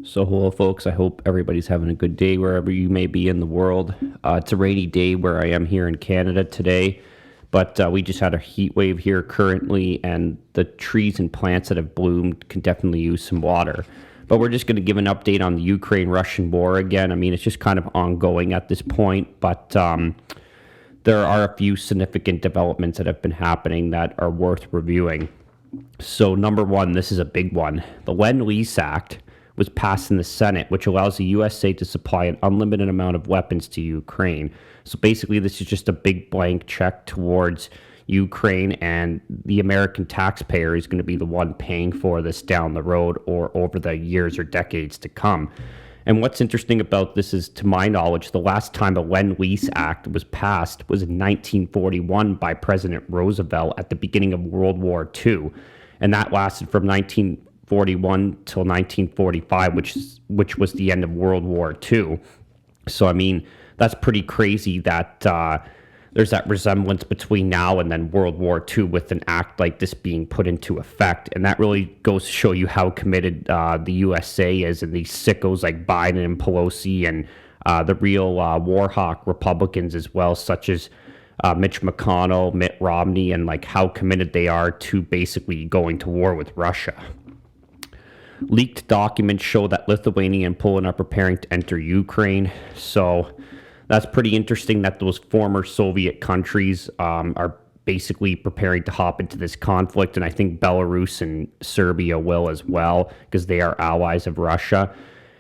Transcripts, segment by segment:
So, hello, folks. I hope everybody's having a good day wherever you may be in the world. It's a rainy day where I am here in Canada today, but we just had a heat wave here currently, and the trees and plants that have bloomed can definitely use some water. But we're just going to give an update on the Ukraine Russian war again. I mean, it's just kind of ongoing at this point, but there are a few significant developments that have been happening that are worth reviewing. So, number one, this is a big one. The Lend-Lease Act was passed in the Senate, which allows the USA to supply an unlimited amount of weapons to Ukraine. So basically, this is just a big blank check towards Ukraine, and the American taxpayer is going to be the one paying for this down the road or over the years or decades to come. And what's interesting about this is, to my knowledge, the last time a Lend-Lease Act was passed was in 1941 by President Roosevelt at the beginning of World War II. And that lasted from 1941 till 1945, which was the end of World War II. So, I mean, that's pretty crazy that there's that resemblance between now and then World War II with an act like this being put into effect. And that really goes to show you how committed the USA is, and these sickos like Biden and Pelosi and the real war hawk Republicans as well, such as Mitch McConnell, Mitt Romney, and like how committed they are to basically going to war with Russia. Leaked documents show that Lithuania and Poland are preparing to enter Ukraine. So that's pretty interesting that those former Soviet countries are basically preparing to hop into this conflict. And I think Belarus and Serbia will as well, because they are allies of Russia.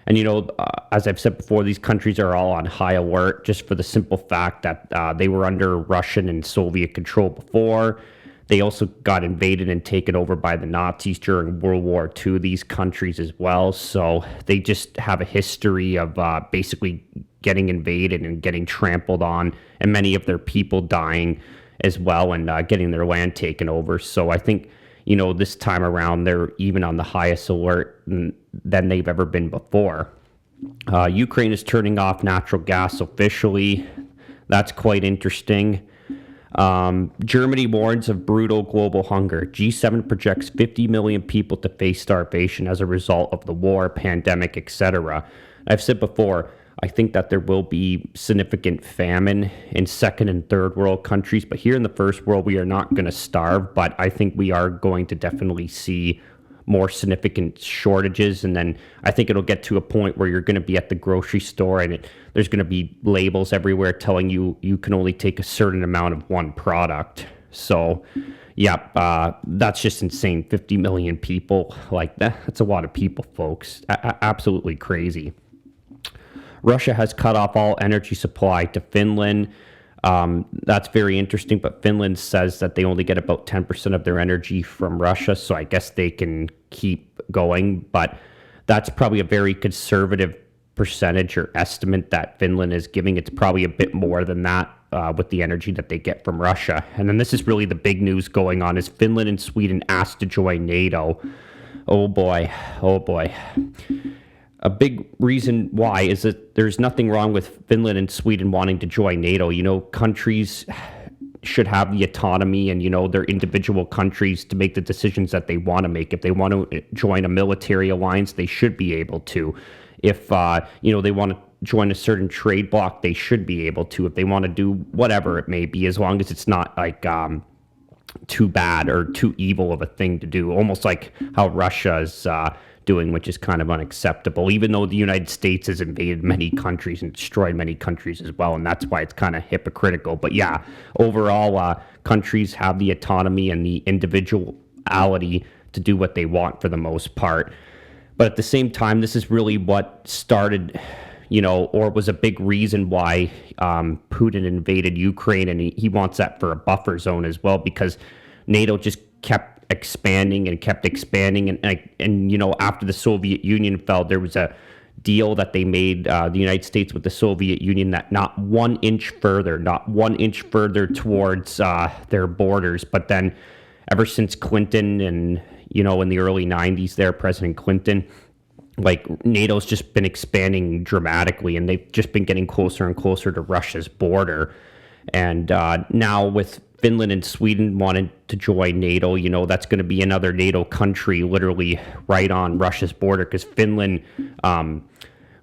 And, as I've said before, these countries are all on high alert just for the simple fact that they were under Russian and Soviet control before. They also got invaded and taken over by the Nazis during World War II, these countries as well. So they just have a history of basically getting invaded and getting trampled on, and many of their people dying as well, and getting their land taken over. So I think, this time around, they're even on the highest alert than they've ever been before. Ukraine is turning off natural gas officially. That's quite interesting. Germany warns of brutal global hunger. G7 projects 50 million people to face starvation as a result of the war, pandemic, etc. I've said before, I think that there will be significant famine in second and third world countries, but here in the first world, we are not going to starve, but I think we are going to definitely see more significant shortages. And then I think it'll get to a point where you're going to be at the grocery store and there's going to be labels everywhere telling you you can only take a certain amount of one product. So, yeah, that's just insane. 50 million people, like that's a lot of people, folks. Absolutely crazy. Russia has cut off all energy supply to Finland. That's very interesting, but Finland says that they only get about 10% of their energy from Russia, so I guess they can keep going, but that's probably a very conservative percentage or estimate that Finland is giving. It's probably a bit more than that with the energy that they get from Russia. And then this is really the big news going on, is Finland and Sweden asked to join NATO. Oh boy, oh boy. A big reason why is that there's nothing wrong with Finland and Sweden wanting to join NATO. Countries should have the autonomy and, their individual countries to make the decisions that they want to make. If they want to join a military alliance, they should be able to. If, they want to join a certain trade bloc, they should be able to. If they want to do whatever it may be, as long as it's not like too bad or too evil of a thing to do, almost like how Russia is doing, which is kind of unacceptable, even though the United States has invaded many countries and destroyed many countries as well, and that's why it's kind of hypocritical. But yeah, overall, countries have the autonomy and the individuality to do what they want for the most part. But at the same time, this is really what started, or was a big reason why Putin invaded Ukraine, and he wants that for a buffer zone as well, because NATO just kept expanding and after the Soviet Union fell, there was a deal that they made, the United States with the Soviet Union, that not 1 inch further towards their borders. But then ever since Clinton and in the early 90s there, President Clinton, like, NATO's just been expanding dramatically, and they've just been getting closer and closer to Russia's border. And now with Finland and Sweden wanted to join NATO. That's going to be another NATO country literally right on Russia's border, because Finland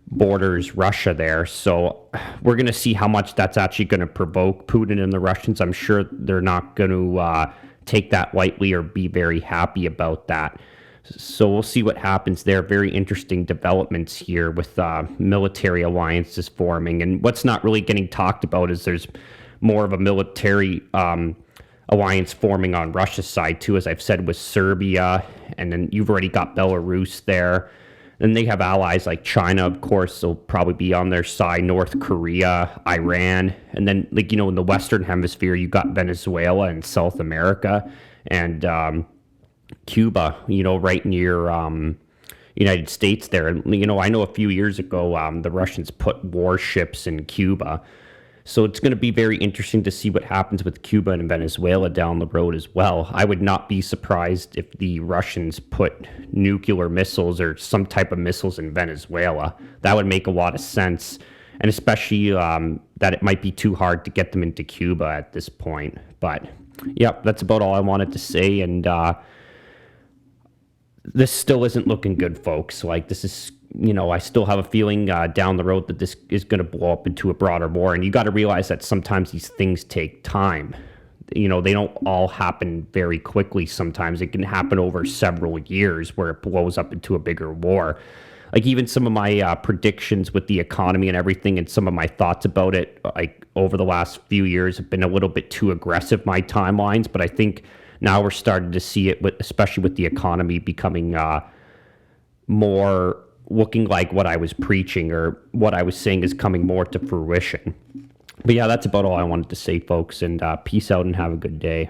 borders Russia there. So we're going to see how much that's actually going to provoke Putin and the Russians. I'm sure they're not going to take that lightly or be very happy about that. So we'll see what happens there. Very interesting developments here with military alliances forming. And what's not really getting talked about is there's more of a military alliance forming on Russia's side too, as I've said, with Serbia. And then you've already got Belarus there. Then they have allies like China, of course, they'll probably be on their side, North Korea, Iran. And then, in the Western Hemisphere, you got Venezuela and South America and Cuba, right near United States there. And, I know a few years ago, the Russians put warships in Cuba. So it's going to be very interesting to see what happens with Cuba and Venezuela down the road as well. I would not be surprised if the Russians put nuclear missiles or some type of missiles in Venezuela. That would make a lot of sense. And especially that it might be too hard to get them into Cuba at this point. But yeah, that's about all I wanted to say. And this still isn't looking good, folks. This is, I still have a feeling down the road that this is going to blow up into a broader war. And you got to realize that sometimes these things take time. They don't all happen very quickly. Sometimes it can happen over several years where it blows up into a bigger war. Even some of my predictions with the economy and everything, and some of my thoughts about it, over the last few years, have been a little bit too aggressive, my timelines. But I think now we're starting to see it, especially with the economy becoming more looking like what I was preaching, or what I was saying is coming more to fruition. But yeah, that's about all I wanted to say, folks, and peace out and have a good day.